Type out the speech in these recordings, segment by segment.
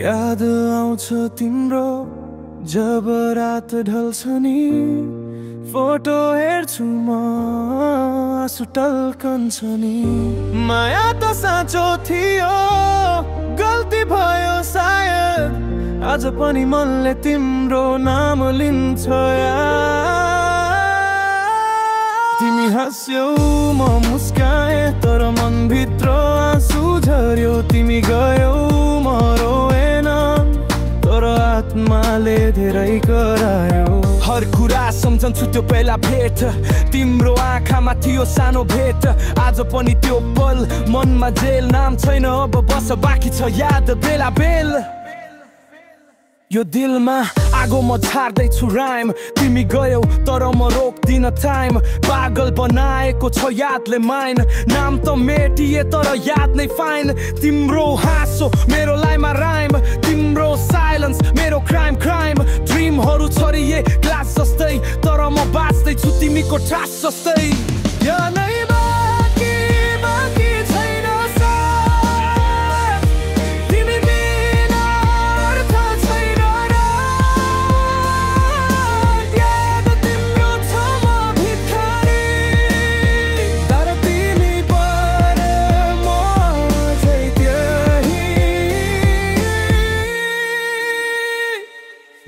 याद आउँछ तिम्रो जब रात ढल्छ नि फोटो हेर्छु म आँसु टल्कन्छ नि माया त साँचो थियो गल्ती भयो सायद आज पनि मनले तिम्रो नाम लिन्छ तिमी हाँस्यौ म मुस्काए तर मनभित्र आँसु झर्यो तिमी गयौ म रोएन तर आत्माले धेरै करायो हर कुरा सम्झन्छु त्यो पहिला भेट तिम्रो आँखामा थियो सानो भेट आज पनि त्यो पल मनमा जेल नाम छैन अब बस बाँकी छ याद बेला बेल यो दिलमा आगो म छाड्दैछु राइम तिमी गयौ तर म रोक्दिन टाइम पागल बनाएको छ यादले माइन नाम त मेटिए तर याद नै फाइन तिम्रो हाँसो मेरो लाइमा राइम तिम्रो साइलेन्स मेरो क्राइम क्राइम ड्रिमहरू छरिए ग्लास जस्तै तर म बाँच्दैछु तिमीको ट्रास जस्तै यो नै बाँकी बाँकी छैन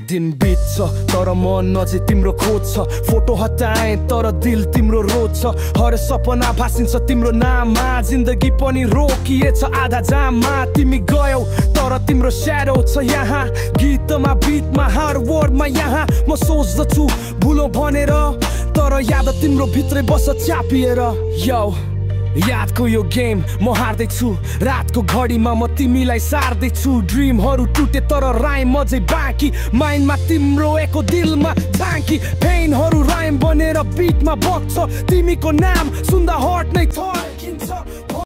दिन बित्छ तर मन नजिक तिम्रो खोज छ फोटो हटाए तर दिल तिम्रो रोज छ हर सपना भासिन्छ तिम्रो नाममा जिन्दगी पनि रोकिएछ आधा जाममा तिमी गयौ तर तिम्रो स्याडो छ यहाँ गीतमा बिटमा हर वर्डमा यहाँ म सोच्दछु भुलो भनेर तर याद तिम्रो भित्रै बस च्यापिएर यो यादको यो गेम म हार्दैछु रातको घडीमा म तिमीलाई सार्दैछु ड्रिमहरू टुटे तर राइम अझै बाँकी माइन्डमा तिम्रो एको दिलमा झाँकी पेनहरू राइम बनेर बिटमा बग्छ तिमीको नाम सुन्दा हर्ट नै थर्किन्छ